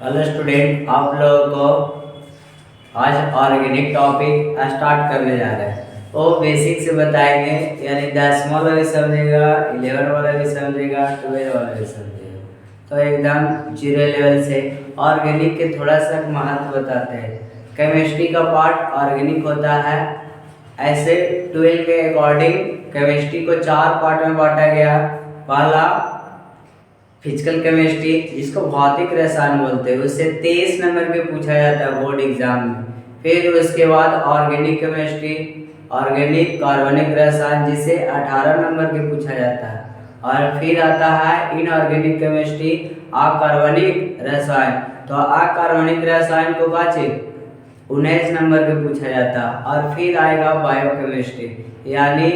Hello student, आप लोगों को आज ऑर्गेनिक टॉपिक स्टार्ट करने जा रहे हैं। वो बेसिक से बताएंगे, यानी 10 वाला भी समझेगा, 11 वाला भी समझेगा, 12 वाला भी समझेगा। तो एकदम जीरो लेवल से ऑर्गेनिक के थोड़ा सा महत्व बताते हैं। केमिस्ट्री का पार्ट ऑर्गेनिक होता है। ऐसे 12 के अकॉर्डिंग केमिस्ट्री को 4 पार्ट में बांटा गया। पहला फिजिकल केमिस्ट्री, जिसको भौतिक रसायन बोलते हैं, उससे 23 नंबर पे पूछा जाता है बोर्ड एग्जाम में। फिर उसके बाद ऑर्गेनिक केमिस्ट्री, ऑर्गेनिक कार्बनिक रसायन, जिसे 18 नंबर पे पूछा जाता है। और फिर आता है इनऑर्गेनिक केमिस्ट्री, अकार्बनिक रसायन। तो अकार्बनिक रसायन को बाचे 19 नंबर पे पूछा जाता है। और फिर आएगा बायोकेमिस्ट्री, यानी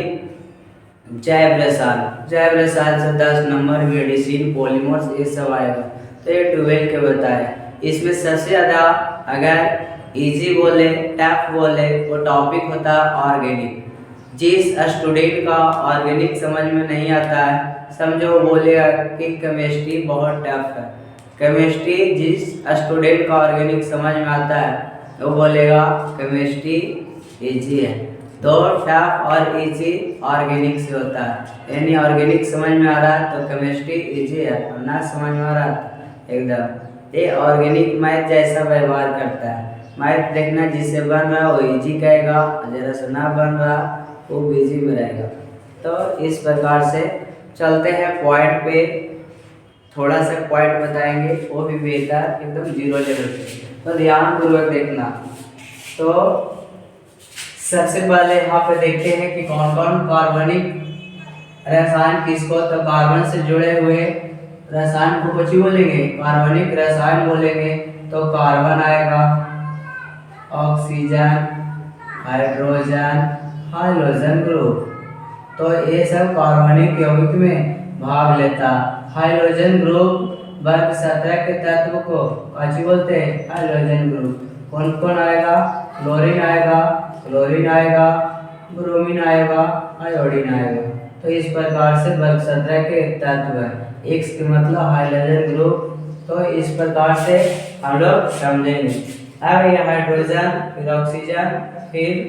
जैव रसायन। जैव रसायन से 10 नंबर, मेडिसिन, पॉलीमर्स, ये सब आएगा। तो ये 12 के बताए। इसमें सबसे ज़्यादा अगर इजी बोले, टफ बोले, वो टॉपिक होता है ऑर्गेनिक। जिस स्टूडेंट का ऑर्गेनिक समझ में नहीं आता है, समझो वो बोलेगा कि केमिस्ट्री बहुत टफ है। केमिस्ट्री जिस स्टूडेंट का ऑर्गेनिक समझ में आता है, वो बोलेगा केमिस्ट्री इजी है। दो टफ और इजी ऑर्गेनिक से होता है, यानी ऑर्गेनिक समझ में आ रहा है तो केमिस्ट्री इजी है, और ना समझ में आ रहा है एकदम ये ऑर्गेनिक मैथ जैसा व्यवहार करता है। मैथ देखना, जिससे बन रहा वो इजी कहेगा, जरा से ना बन रहा वो बिजी में रहेगा। तो इस प्रकार से चलते हैं पॉइंट पे। थोड़ा सा पॉइंट बताएंगे, वो भी बेहतर एकदम जीरो लेवल पे, तो ध्यान पूर्वक देखना। तो सबसे पहले यहाँ पे देखते हैं कि कौन कौन कार्बनिक रसायन किसको, तो कार्बन से जुड़े हुए रसायन को कुछ बोलेंगे, कार्बनिक रसायन बोलेंगे। तो कार्बन आएगा, ऑक्सीजन, हाइड्रोजन, हाइड्रोजन ग्रुप। तो ये सब कार्बनिक यौगिक में भाग लेता। हाइड्रोजन ग्रुप वर्ग 17 के तत्व को कौन बोलते हैं, हाइड्रोजन ग्रुप। कौन कौन आएगा, क्लोरीन आएगा, क्लोरीन आएगा, ब्रोमीन आएगा, आयोडीन आएगा। तो इस प्रकार से वर्ग 17 के तत्व है। एक्स के मतलब हाइड्रोजन ग्रुप। तो इस प्रकार से हम लोग समझेंगे। अब ये हाइड्रोजन, फिर ऑक्सीजन, फिर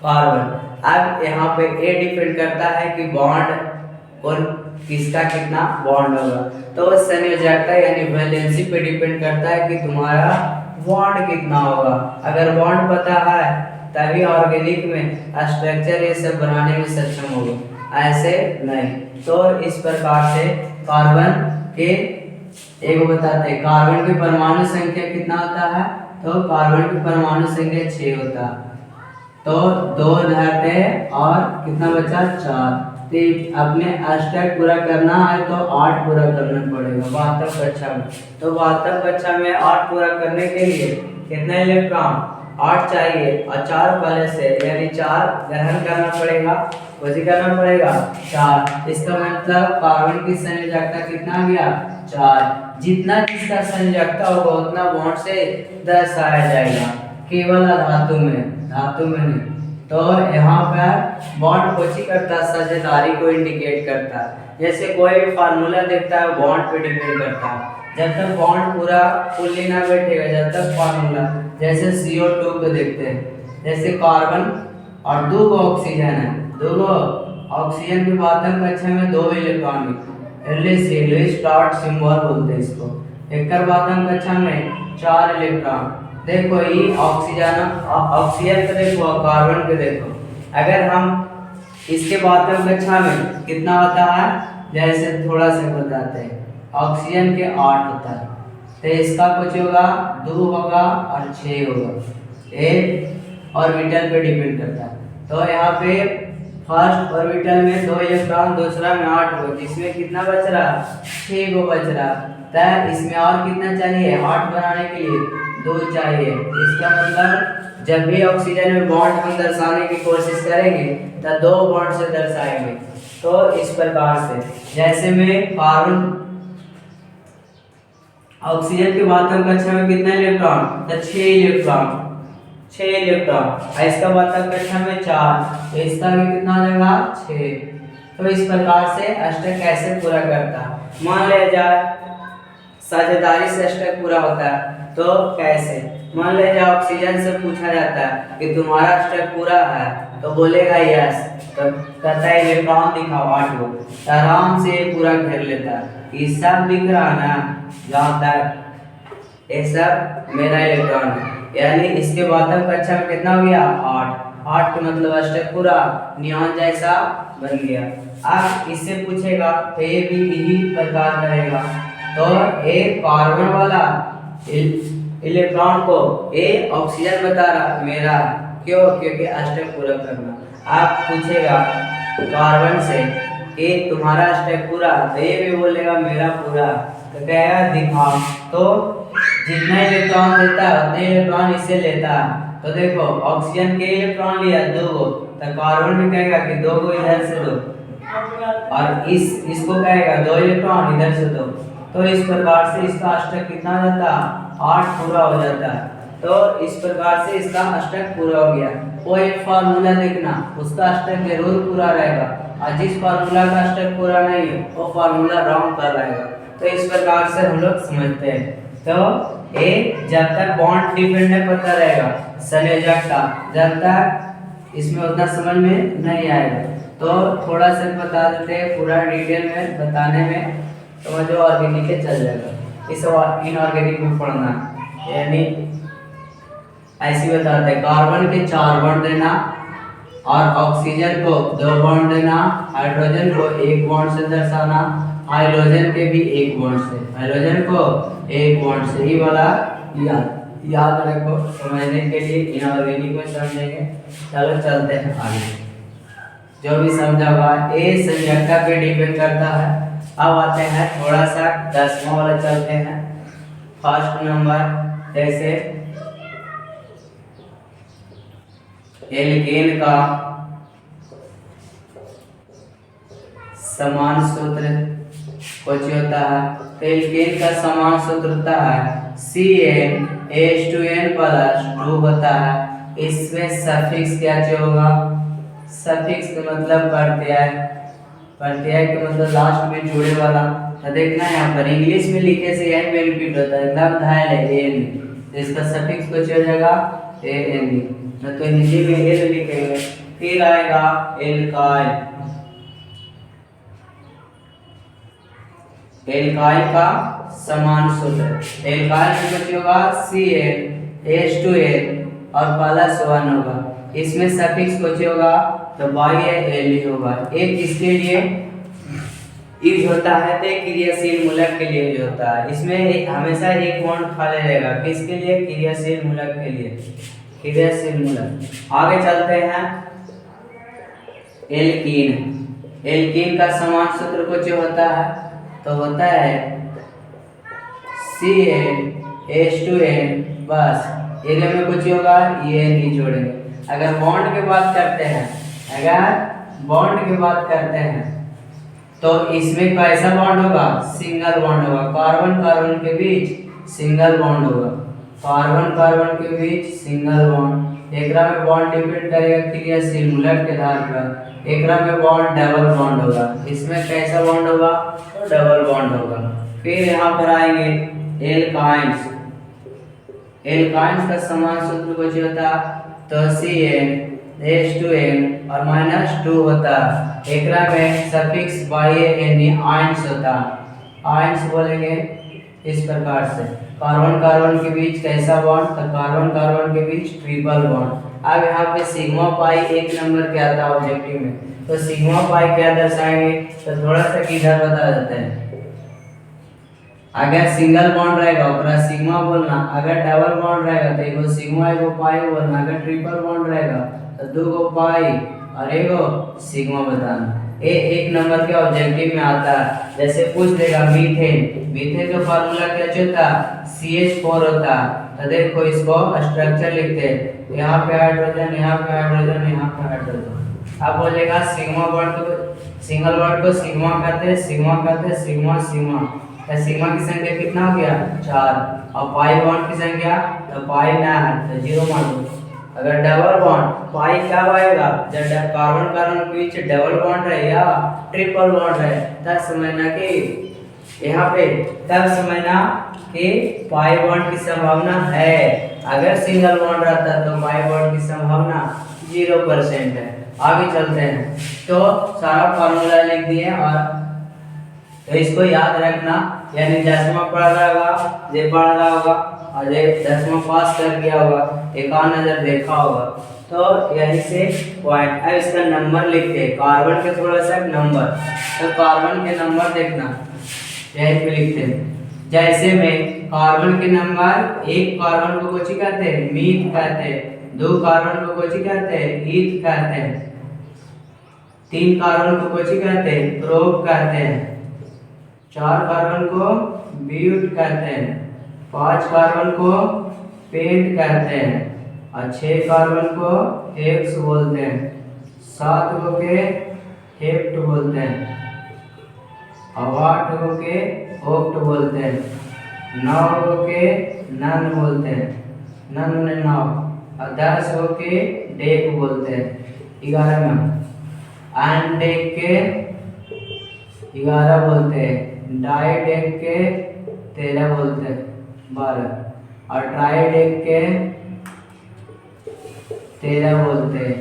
कार्बन। अब यहाँ पे ए डिपेंड करता है कि बॉन्ड और किसका कितना बॉन्ड होगा। तो संयोजकता यानी वैलेंसी पे डिपेंड करता है कि तुम्हारा बॉन्ड कितना होगा। अगर बॉन्ड पता है तभी ऑर्गेनिक में स्ट्रक्चर ये सब बनाने में सक्षम होगा, ऐसे नहीं। तो इस प्रकार से कार्बन के एक बताते हैं, कार्बन की परमाणु संख्या कितना होता है, तो कार्बन की परमाणु संख्या 6 होता है। तो 2 धरते हैं और कितना बचा, 4। तो अपने अष्टक पूरा करना है तो 8 पूरा करना पड़ेगा 72 कक्षा में। तो 72 कक्षा में 8 पूरा करने के लिए कितने इलेक्ट्रॉन, 8 चाहिए, और 4 पहले से, यानी 4 ग्रहण करना पड़ेगा। वैसे करना पड़ेगा 4। इसका मतलब कार्बन की संयोजकता कितना आ गया, 4। जितना जिसका संयोजकता होगा उतना बॉन्ड से दर्शाया जाएगा, केवल धातु में नहीं। तो यहाँ पर बॉन्ड कुछ ही करता है, साझेदारी को इंडिकेट करता है। जैसे कोई भी फार्मूला देखता है बॉन्ड पे डिपेंड करता है। जब तक बॉन्ड पूरा फुल्ली ना बैठेगा, जब तक फार्मूला, जैसे CO2 को देखते हैं, जैसे कार्बन और 2 ऑक्सीजन है, 2 ऑक्सीजन की बात कक्षा में 2 इलेक्ट्रॉन, लुईस स्टार्ट सिंबल बोलते हैं इसको। एक बात कक्षा में 4 इलेक्ट्रॉन। देखो ये ऑक्सीजन को देखो, कार्बन को देखो। अगर हम इसके बाद कक्षा में कितना होता है, जैसे थोड़ा सा बताते हैं, ऑक्सीजन के 8 होता है, तो इसका कुछ होगा 2 होगा और 6 होगा। एक ऑर्बिटल पे डिपेंड करता है। तो यहाँ पे फर्स्ट ऑर्बिटल में 2 इलेक्ट्रॉन, दूसरा में 8 हो, जिसमें कितना बच रहा, 6 को बच रहा। तो इसमें और कितना चाहिए, 8 बनाने के लिए 2 चाहिए। इसका मतलब जब भी ऑक्सीजन में बॉन्ड हम दर्शाने की कोशिश करेंगे तो 2 बॉन्ड से दर्शाएंगे। तो इस प्रकार से, जैसे में कार्बन ऑक्सीजन के बाद कक्षा में कितना इलेक्ट्रॉन, तो 6 इलेक्ट्रॉन, 6 इलेक्ट्रॉन। इसका बाद कक्षा में 4, तो इसका भी कितना हो जाएगा, 6। तो इस प्रकार से अष्टक कैसे पूरा करता है। मान लिया जाए साझेदारी से अष्टक पूरा होता है। तो कैसे? मान लीजिए ऑक्सीजन से पूछा जाता है कि तुम्हारा अष्टक पूरा है, तो बोलेगा यस, तो कहता है इलेक्ट्रॉन दिखाओ 8 गो, तो आराम से ये पूरा घेर लेता है। ये सब दिख रहा ना, जहाँ तक ये सब मेरा इलेक्ट्रॉन है, यानी इसके बॉटम कक्षा में कितना हो गया 8 का मतलब अष्टक पूरा नियॉन जैसा बन गया। अब इससे पूछेगा तो ये भी यही प्रकार करेगा। तो एक कार्बन वाला इलेक्ट्रॉन को ये ऑक्सीजन बता रहा मेरा, क्यों? क्योंकि अष्टक पूरा करना। आप पूछेगा कार्बन से कि तुम्हारा अष्टक पूरा, तो ये भी बोलेगा मेरा पूरा, तो कहेगा दिखाओ। तो जितना इलेक्ट्रॉन देता है उतने इलेक्ट्रॉन इससे लेता है। तो देखो ऑक्सीजन के इलेक्ट्रॉन लिया 2 गो, तो कार्बन भी कहेगा कि 2 गो इधर से दो, और इसको कहेगा 2 इलेक्ट्रॉन इधर से दो। तो इस प्रकार से इसका अष्टक कितना हो जाता है 8 पूरा हो जाता है। तो इस प्रकार से इसका अष्टक पूरा हो गया। वो एक फार्मूला देखना, उसका अष्टक जरूर पूरा रहेगा, और जिस फार्मूला का अष्टक पूरा नहीं है वो फार्मूला रॉन्ग कर रहेगा। तो इस प्रकार से हम लोग समझते हैं। तो ये जब तक बॉन्ड डिपेंडेंट पता रहेगा संयोजकता, जब तक इसमें उतना समझ में नहीं आएगा। तो थोड़ा सा बता देते हैं, पूरा डिटेल में बताने में तो जो ऑर्गेनिक है चल जाएगा। इस इनऑर्गेनिक में पढ़ना, यानी ऐसे बताते हैं कार्बन के 4 बॉन्ड देना, और ऑक्सीजन को 2 बॉन्ड देना, हाइड्रोजन को 1 बॉन्ड से दर्शाना, हाइड्रोजन के भी 1 बॉन्ड से, हाइड्रोजन को 1 बॉन्ड से। ही वाला याद रखो, समझने के लिए इनऑर्गेनिक में समझेंगे। चलो चलते हैं आगे, जो भी समझा हुआ ये संयोजकता पे डिपेंड करता है। अब आते हैं थोड़ा सा 10वां वाला चलते हैं। फर्स्ट नंबर जैसे एल्केन का समान सूत्र कुछ होता है। तो एल्केन का समान सूत्र होता है CnH2n + 2 होता है। इसमें सफिक्स क्या होगा? सफिक्स का मतलब प्रत्यय, प्रत्यय के मतलब लास्ट में जुड़े वाला। तो देखना है यहाँ पर इंग्लिश में लिखे से यही में रिपीट होता है, एकदम घायल है एन, तो इसका सफिक्स कुछ हो जाएगा एन, तो हिंदी में एल लिखेंगे। फिर आएगा एल्काइल, एल्काइल का समान सूत्र, एल्काइल में कुछ होगा CnH2n और +1 होगा। इसमें सफिक्स कुछ होगा तो YAL होगा। एक इसके लिए यूज होता है तो क्रियाशील मूलक के लिए यूज होता है। इसमें हमेशा एक बॉन्ड खाली रहेगा, किसके लिए? क्रियाशील मूलक के लिए, क्रियाशील मूलक। आगे चलते हैं एल्कीन, एल्कीन का समान सूत्र कुछ होता है तो होता है CnH2n, बस एरिया में कुछ होगा ये नहीं जोड़ेंगे। अगर बॉन्ड की बात करते हैं, अगर बॉन्ड की बात करते हैं तो इसमें कैसा बॉन्ड होगा? सिंगल बॉन्ड होगा। कार्बन कार्बन के बीच सिंगल बॉन्ड होगा, कार्बन कार्बन के बीच सिंगल बॉन्ड। एकरा में बॉन्ड डिपेंड करेगा क्रियाशील मूलक के आधार पर। एकरा में बॉन्ड डबल बॉन्ड होगा, इसमें कैसा बॉन्ड होगा? तो डबल बॉन्ड होगा। फिर यहाँ पर आएंगे एल्काइंस, एल्काइंस का समान सूत्र कुछ होता तो CnH2n और -2 होता। एकरा में सफिक्स YAN आयंस होता, आयंस बोलेंगे इस प्रकार से। कार्बन कार्बन के बीच कैसा बॉन्ड? तो कार्बन कार्बन के बीच ट्रिपल बॉन्ड। अब यहाँ पे सिग्मा पाई 1 नंबर क्या आता है ऑब्जेक्टिव में, तो सिग्मा पाई क्या दर्शाएंगे? तो थोड़ा सा किधर बता देते हैं। अगर सिंगल बॉन्ड रहेगा ओकरा सिग्मा बोलना, अगर डबल बॉन्ड रहेगा तो एगो सिग्मा एगो पाई बोलना, अगर ट्रिपल बॉन्ड रहेगा तो 2 गो पाई और एगो सिग्मा बताना। ये 1 नंबर के ऑब्जेक्टिव में आता है। जैसे पूछ देगा मीथेन, मीथेन का फार्मूला क्या होता? CH4 होता। तो देखो इसको स्ट्रक्चर लिखते हैं, यहाँ पे हाइड्रोजन, यहाँ पे हाइड्रोजन, यहाँ पे हाइड्रोजन। अब बोलेगा सिग्मा बॉन्ड को, सिंगल बॉन्ड को सिग्मा कहते हैं, सिग्मा कहते हैं, सिग्मा सिग्मा। सिग्मा की संख्या कितना हो गया? 4, और पाई बॉन्ड की संख्या तो पाई ना है तो 0 मान लो। अगर डबल बॉन्ड पाई क्या आएगा? जब कार्बन कार्बन के बीच डबल बॉन्ड है या ट्रिपल बॉन्ड है तब समझना कि यहाँ पे तब समझना कि पाई बॉन्ड की संभावना है। अगर सिंगल बॉन्ड रहता तो पाई बॉन्ड की संभावना 0% है। आगे चलते हैं। तो सारा फॉर्मूला लिख दिए और तो इसको याद रखना, यानी 10वां पढ़ रहा होगा, जे पढ़ रहा होगा और जे 10वां पास कर गया होगा, एक और नजर देखा होगा, तो यही से पॉइंट। अब इसका नंबर लिखते हैं, कार्बन के थोड़ा सा नंबर, तो कार्बन के नंबर देखना यही पे लिखते हैं। जैसे में कार्बन के नंबर, एक कार्बन को कोची कहते हैं, मीथ कहते हैं। दो कार्बन को कोची कहते हैं, ईथ कहते हैं। तीन कार्बन को कोची कहते हैं, प्रोप कहते हैं। चार कार्बन को ब्यूट कहते हैं। 5 कार्बन को पेंट कहते हैं और 6 कार्बन को हेक्स बोलते हैं। 7 को के हेप्ट बोलते हैं और 8 को के ऑक्ट बोलते हैं। 9 को के नन बोलते हैं, नन ने 9, और 10 को के डेक बोलते हैं। 11 में अनडेक के 11 बोलते हैं। डाइडेक के 13 बोलते हैं, 12, और ट्राइडेक के 13 बोलते हैं।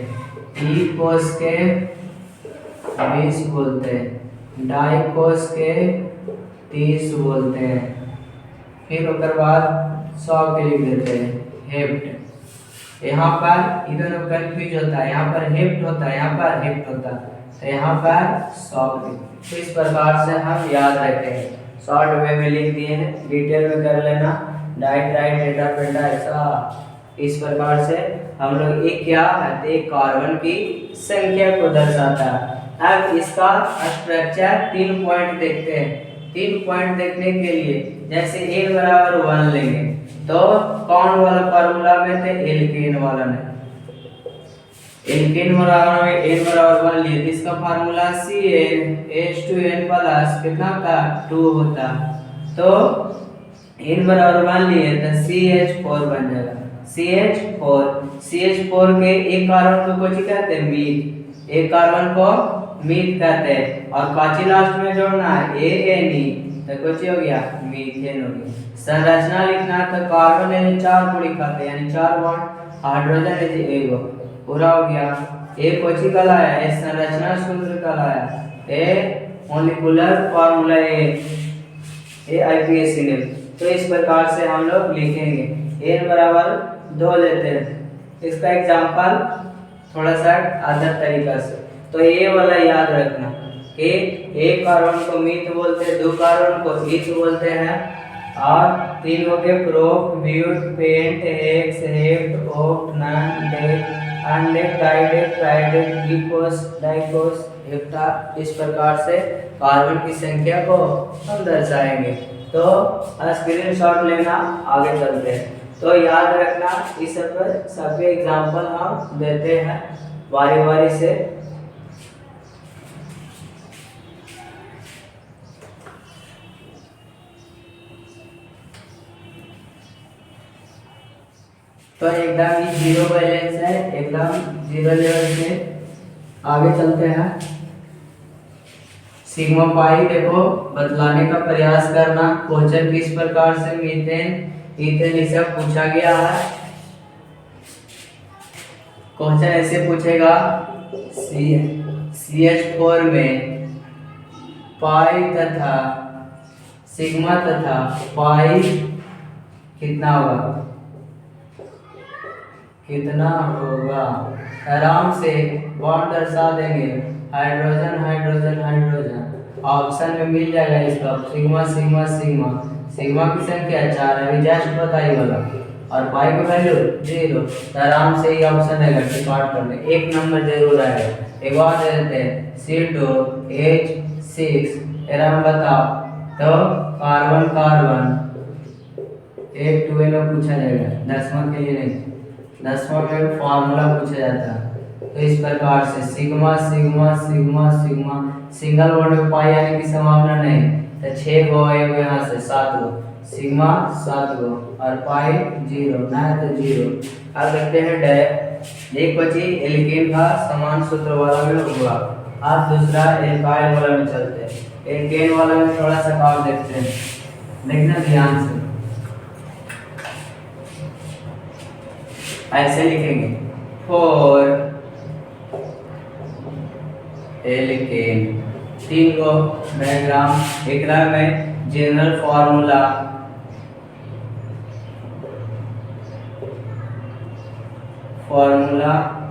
इकोस के 20 बोलते हैं। डाइकोस के 30 बोलते हैं। फिर उसके बाद 100 के लिख देते हैं, हेप्ट। यहाँ पर इधर कंफ्यूज होता है, यहाँ पर हेप्ट होता है, यहाँ पर हेप्ट होता है, तो यहाँ पर 100। तो इस प्रकार से हम याद रखेंगे। शॉर्ट वे में लिख दिए हैं, डिटेल में कर लेना, डाइट राइट डेटा पेटा ऐसा। इस प्रकार से हम लोग ये क्या है, एक कार्बन की संख्या को दर्शाता है। अब इसका स्ट्रक्चर 3 पॉइंट देखते हैं। 3 पॉइंट देखने के लिए जैसे n बराबर 1 लेंगे तो कौन वाला फार्मूला में थे, एल्केन वाला में। एल्केन बराबर में n बराबर 1 लिए, इसका फार्मूला CnH2n प्लस कितना था, 2 होता। तो n बराबर 1 लिए तो CH4 बन जाएगा। CH4 के एक कार्बन को कुछ कहते हैं, मीथ। एक कार्बन को मीथ कहते हैं और काची लास्ट में जोड़ना है ANE, तो कुछ हो गया, मीथेन हो गया। संरचना लिखना तो कार्बन यानी 4 को लिखाते हैं, यानी 4 बॉन्ड, हाइड्रोजन यानी एगो, पूरा हो गया। एक कोची कहलाया, ये संरचना सूत्र कहलाया, ए मॉलिक्यूलर फार्मूला, ए IPAC ने। तो इस प्रकार से हम लोग लिखेंगे। n बराबर 2 लेते हैं। इसका एग्जांपल थोड़ा सा अदर तरीका से, तो ये वाला याद रखना कि एक कार्बन को मीथ बोलते हैं, 2 कार्बन को ईथ बोलते हैं और 3 हो गए prop, but, pent, hex, hept, oct, non, dec, undec, didec, tridec, icos, dicos, hepta. इस प्रकार से कार्बन की संख्या को हम दर्शाएंगे। तो स्क्रीनशॉट लेना, आगे चलते हैं। तो याद रखना, इस पर सभी एग्जांपल हम देते हैं बारी बारी से। तो एकदम ही 0 बैलेंस है, एकदम 0 लेवल से आगे चलते हैं। सिग्मा पाई देखो बतलाने का प्रयास करना, क्वेश्चन किस प्रकार से मीथेन इथेन इसे पूछा गया है। क्वेश्चन ऐसे पूछेगा, CH4 में पाई तथा सिग्मा तथा पाई कितना होगा, कितना होगा। आराम से बॉन्ड दर्शा देंगे, हाइड्रोजन हाइड्रोजन हाइड्रोजन, ऑप्शन में मिल जाएगा इसका सिग्मा सिग्मा सिग्मा। सिग्मा की संख्या 4 अभी जस्ट बताई वाला, और पाई की वैल्यू 0। तो आराम से ये ऑप्शन आएगा, डिस्कार्ड कर दे, एक नंबर जरूर आएगा। एक बार दे देते हैं C2H6, आराम बताओ। तो कार्बन कार्बन एक 12 में पूछा जाएगा, 10वां के लिए नहीं, 10वां में फार्मूला पूछा जाता है। तो इस प्रकार से sigma sigma sigma sigma, single bond में पाई आने की संभावना नहीं, तो 6 गो आएगा, यहाँ से 7 गो, सिग्मा 7 गो और पाई 0 ना, तो 0। अब देखते हैं डायरेक्ट, एक बची एल्केन का समान सूत्र वाला में हुआ। अब दूसरा एल्काइल वाला में चलते हैं। एल्केन वाला में थोड़ा सा काम देखते हैं, देखना ध्यान से। ऐसे लिखेंगे 4 एल्केन। 3 को डायग्राम एकरा में general formula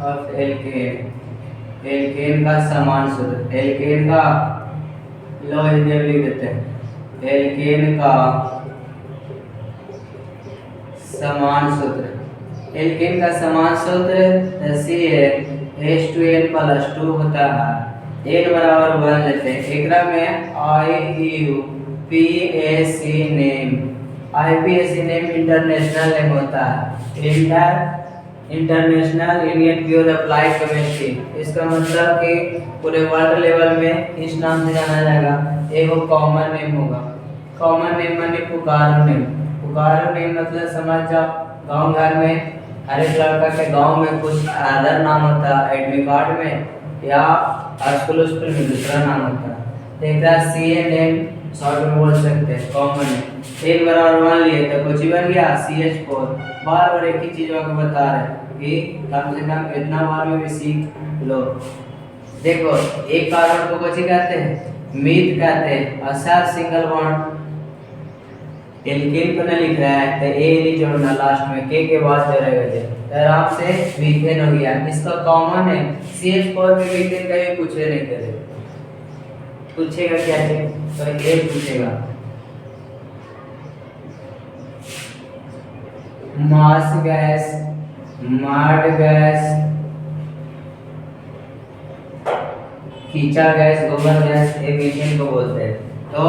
of alkane, alkane का समान सूत्र, एल्केन का लो इधर लिख देते हैं, एल्केन का समान सूत्र, एल्केन का समान सूत्र CnH2n+2 होता है। n बराबर 1 लेते हैं, एकरा में IUPAC name, IUPAC name international name होता है, international union pure applied chemistry. इसका मतलब कि पूरे वर्ल्ड लेवल में इस नाम से जाना जाएगा। एक कॉमन नेम होगा, कॉमन नेम माने पुकारू नेम, पुकारू नेम मतलब समझ जाओ गांव घर में हर एक लड़का के गांव में कुछ अदर नाम होता है, एडमिट कार्ड में या स्कूल में दूसरा नाम होता है। एक CN नेम शॉर्ट में बोल सकते हैं, कॉमन नेम। n बराबर 1 लिए तो कुछ बन गया CH4। बार बार एक ही चीज आपको बता रहे हैं कि कम से कम इतना बार में भी सीख लो। देखो एक कार्बन को कुछ कहते हैं, मीथ कहते हैं, और साथ सिंगल बॉन्ड एल्केन को नहीं लिख रहा है तो ए नहीं जोड़ना, लास्ट में के बाद जोड़ेगा तो आराम से मीथेन हो गया। इसका कॉमन है CH4 में मीथेन का भी पूछे नहीं करे, पूछेगा क्या है तो ए पूछेगा। मास गैस, माड गैस, कीचा गैस, गोबर गैस, ये मीथेन को बोलते हैं। तो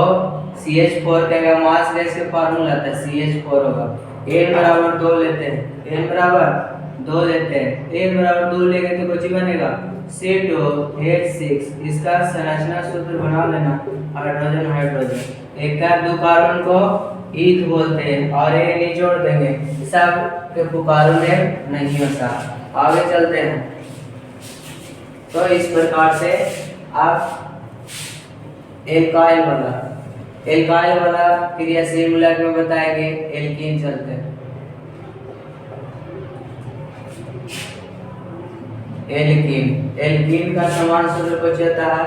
CH4 का मास गैस का फार्मूला था CH4 होगा। n बराबर 2 लेते हैं, n बराबर 2 लेते हैं, n बराबर 2 लेंगे तो कुछ बनेगा C2H6। इसका संरचना सूत्र बना लेना, हाइड्रोजन हाइड्रोजन, एक का 2 कार्बन को ईथ बोलते हैं और ये नहीं जोड़ देंगे, सब के पुकारू नेम नहीं होता। आगे चलते हैं। तो इस प्रकार से आप एल्काइल वाला क्रियाशील मूलक में बताएंगे, एल्कीन चलते हैं। एल्कीन का समान सूत्र कुछ होता है,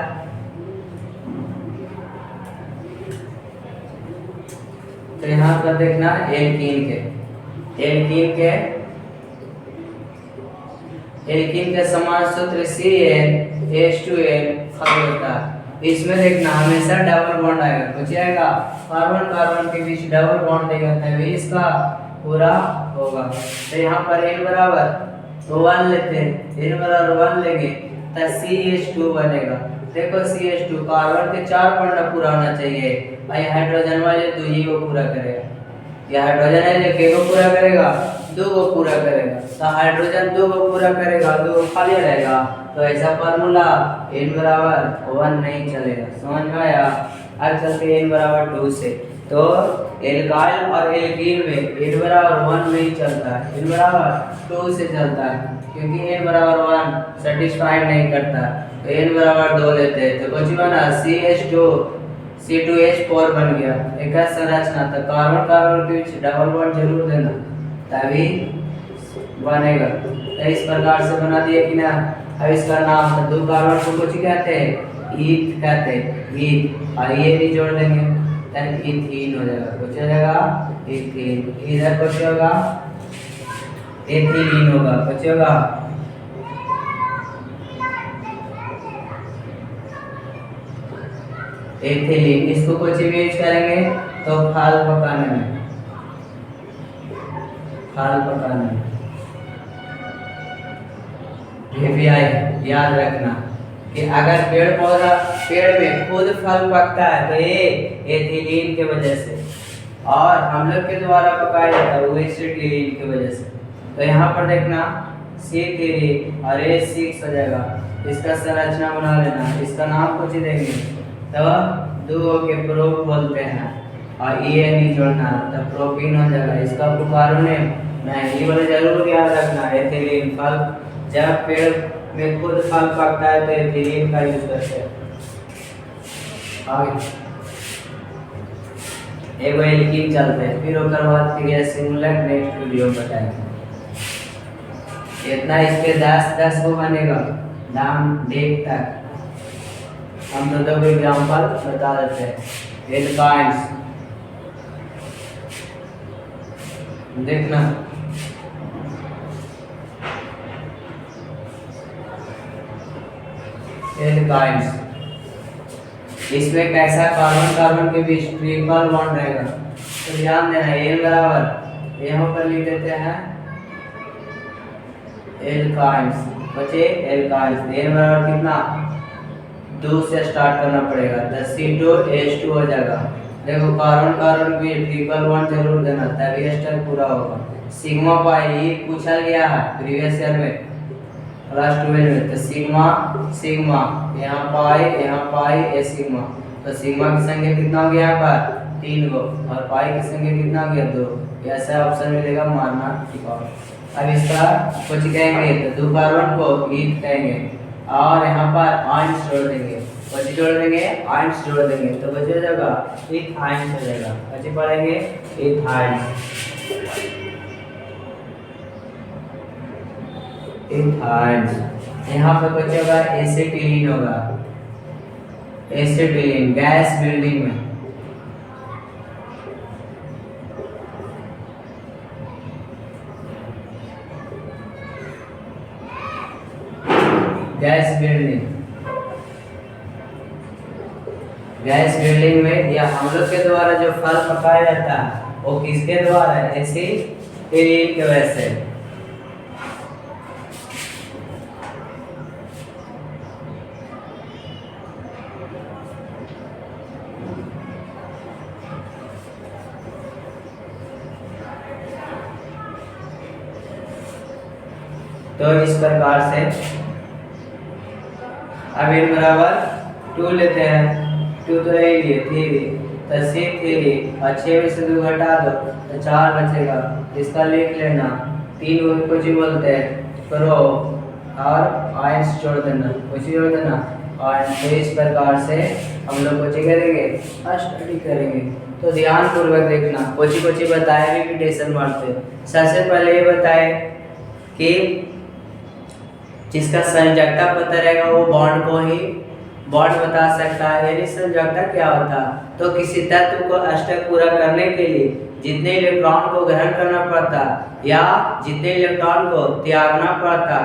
तो यहाँ पर देखना एल्कीन के समान सूत्र CnH2n होता है। इसमें देखना हमेशा डबल बॉन्ड आएगा, कुछ आएगा कार्बन कार्बन के बीच डबल बॉन्ड देगा तभी इसका पूरा होगा। तो यहाँ पर n बराबर 1 लेते हैं, n बराबर 1 लेंगे तो CH2 बनेगा। देखो CH2 कार्बन के 4 बॉन्ड पूरा होना चाहिए, और हाइड्रोजन वाले 2 ही को पूरा करेगा, या हाइड्रोजन है जो के को पूरा करेगा, 2 को पूरा करेगा, तो हाइड्रोजन 2 को पूरा करेगा, 2 खाली रहेगा। तो ऐसा फार्मूला n बराबर 1 नहीं चलेगा, समझ में आया। अब चलते n बराबर 2 से। तो एल्काइल और एल्कीन में n बराबर 1 नहीं चलता है, n बराबर 2 से चलता है, क्योंकि n बराबर 1 सेटिस्फाइड नहीं करता। तो n बराबर 2 लेते हैं, तो कुछ बना C2H4 बन गया। एक संरचना, तो कार्बन कार्बन के बीच डबल बॉन्ड जरूर देना तभी बनेगा। तो इस प्रकार से बना दिए कि ना। अब इसका नाम, तो 2 कार्बन को कुछ कहते हैं, ईथ कहते हैं, ईथ, और ये भी जोड़ देंगे तो इथीन हो जाएगा, कुछ हो जाएगा इथीन। इधर कुछ होगा एथिलीन होगा, कुछ होगा एथिलीन। इसको कुछ भी यूज करेंगे तो खाल पकाने में, याद रखना कि अगर पेड़ में खुद फल पकता है तो ये एथिलीन के वजह से, और हम लोग के द्वारा पकाया जाता है वो एसिटिलीन की वजह से। तो यहाँ पर देखना C3 और H6 हो जाएगा। इसका संरचना बना लेना, इसका नाम कुछ देंगे तो 2 के प्रोप बोलते हैं, और ये नहीं जोड़ना तो प्रोपीन हो जाएगा। इसका पुकारू नेम नहीं, ये वाले जरूर याद रखना। एथिलीन फल, जब पेड़ में खुद फल पकता है तो एथिलीन का यूज करते हैं। आगे एगो एल्कीन चलते हैं, फिर ओकर बाद क्रिया सिमुलेट नेक्स्ट वीडियो बताएंगे। इतना इसके 10 को बनेगा नाम डेट तक। हम दो एग्जाम्पल बता देते हैं। एल्काइंस देखना, एल्काइंस इसमें कैसा कार्बन कार्बन के बीच ट्रिपल बॉन्ड रहेगा, तो ध्यान देना। एल बराबर यहाँ पर लिख देते हैं एल्काइंस, बचे एल्काइंस। एल बराबर कितना 2 से स्टार्ट करना पड़ेगा, तो C2H2 हो जाएगा। देखो कार्बन कार्बन के बीच ट्रिपल बॉन्ड जरूर देना तभी स्टेप पूरा होगा। सिग्मा पाई ये पूछा गया है प्रीवियस ईयर में क्लास 12 में, तो सिग्मा सिग्मा यहाँ पाई ए सिग्मा, तो सिग्मा की संख्या कितना हो गया यहाँ पर 3 गो और पाई की संख्या कितना हो गया 2। ऐसा ऑप्शन मिलेगा मारना ठीक है। अब इसका कुछ कहेंगे तो 2 कार्बन को ईथ कहेंगे और यहाँ पर आयंस जोड़ देंगे, कुछ जोड़ देंगे आयंस जोड़ देंगे, तो बचे जाएगा इथाइंस हो जाएगा। बचे पढ़ेंगे इथाइंस, इथाइंस। यहाँ पे बचेगा एसिटिलीन होगा, एसिटिलीन गैस बिल्डिंग में। गैस बिल्डिंग, गैस बिल्डिंग में या हम लोग के द्वारा जो फल पकाया जाता है वो किसके द्वारा है, एसिटिलीन की वजह से। तो इस प्रकार से अब इन बराबर 2 लेते हैं, 2 तो ले लिए 3, तो C3 और 6 में से 2 घटा दो तो 4 बचेगा। इसका लिख लेना, 3 को जी बोलते हैं करो और आयंस जोड़ देना, कुछ जोड़ देना। और तो इस प्रकार से हम लोग कुछ करेंगे स्टडी करेंगे। तो ध्यान पूर्वक देखना, कुछ बताए रिपीटेशन मारते। सबसे पहले ये बताए कि जिसका संयोजकता पता रहेगा वो बॉन्ड को ही बॉन्ड बता सकता है। यानी संयोजकता क्या होता है, तो किसी तत्व को अष्टक पूरा करने के लिए जितने इलेक्ट्रॉन को ग्रहण करना पड़ता या जितने इलेक्ट्रॉन को त्यागना पड़ता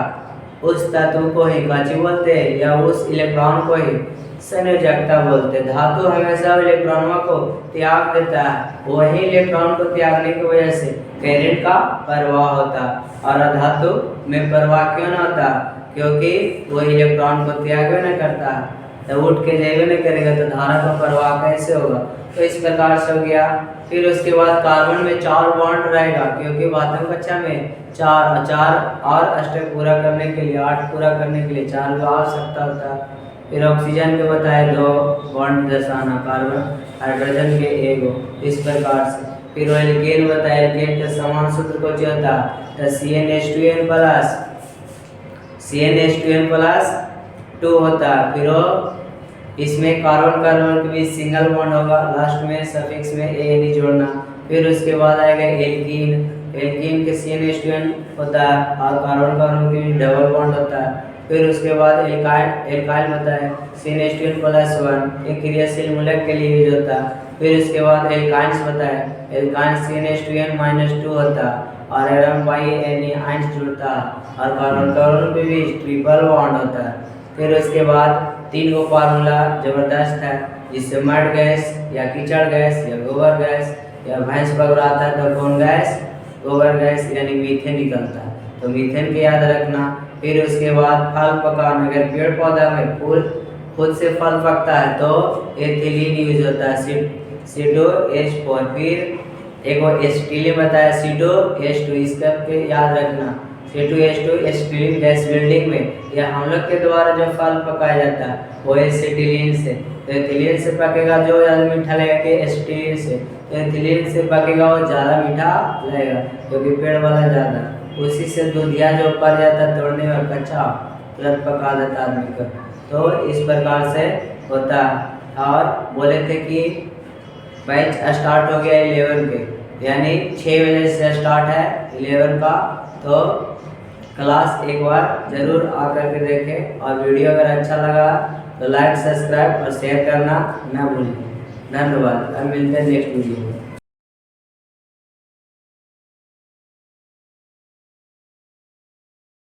उस तत्व को ही काची बोलते हैं या उस इलेक्ट्रॉन को ही संयोजकता बोलते हैं। धातु हमेशा इलेक्ट्रॉनों को त्याग देता है, वही इलेक्ट्रॉन को त्यागने की वजह से करंट का प्रवाह होता है। और धातु में प्रवाह क्यों ना होता, क्योंकि वो इलेक्ट्रॉन को त्याग न करता है, तो उठ के जाए नहीं करेगा तो धारा का प्रवाह कैसे होगा। तो इस प्रकार से हो गया। फिर उसके बाद कार्बन में 4 बॉन्ड रहेगा, क्योंकि बातम कक्षा में 4 और अष्टक पूरा करने के लिए 8 पूरा करने के लिए 4 की आवश्यकता होता है। फिर ऑक्सीजन के बताए 2 बॉन्ड दर्शाना, कार्बन हाइड्रोजन के 1। इस प्रकार से फिर एल्केन बताए, एल्केन के समान सूत्र को जो होता है CnH2n प्लस CnH2n प्लस 2 होता है। फिर इसमें कार्बन कार्बन के बीच सिंगल बॉन्ड होगा, लास्ट में सफिक्स में AN जोड़ना। फिर उसके बाद आएगा एल्कीन, एल्कीन के CnH2n होता है और कार्बन कार्बन के बीच डबल बॉन्ड होता है। फिर उसके बाद एल्काइल होता है CnH2n प्लस 1, एक क्रियाशील मूलक के लिए यूज होता है। फिर उसके बाद एल्काइंस होता है, एल्काइंस CnH2n माइनस 2 होता है और एरम बाई Na आयंस जुड़ता है और कार्बन कार्बन के बीच ट्रिपल बॉन्ड होता है। फिर उसके बाद 3 को फार्मूला जबरदस्त है, जिससे मड गैस या कीचड़ गैस या गोबर गैस या भैंस बगराता है तो कौन गैस, गोबर गैस यानी मीथेन निकलता है, तो मीथेन के याद रखना। फिर उसके बाद फल पकाना, अगर पेड़ पौधा में फूल खुद से फल पकता है तो एथिलीन यूज होता है C2H4। फिर एक एसिटिलीन बताया C2H2, इसका पे याद रखना C2H2 एसिटिलीन गैस बिल्डिंग में या हम लोग के द्वारा जो फल पकाया जाता है वो एसिटिलीन से, तो एथिलीन से पकेगा जो ज़्यादा मीठा लगेगा कि एसिटिलीन से, तो एथिलीन से पकेगा वो ज़्यादा मीठा लगेगा क्योंकि पेड़ वाला ज़्यादा, उसी से दूधिया जो ऊपर जाता है तोड़ने में कच्चा तुरंत पका देता आदमी को। तो इस प्रकार से होता है। और बोले थे कि बैच स्टार्ट हो गया 11 के, यानी 6 बजे से स्टार्ट है 11 का। तो क्लास एक बार ज़रूर आकर के देखें, और वीडियो अगर अच्छा लगा तो लाइक, सब्सक्राइब और शेयर करना ना भूलें। धन्यवाद। अब मिलते हैं नेक्स्ट वीडियो में।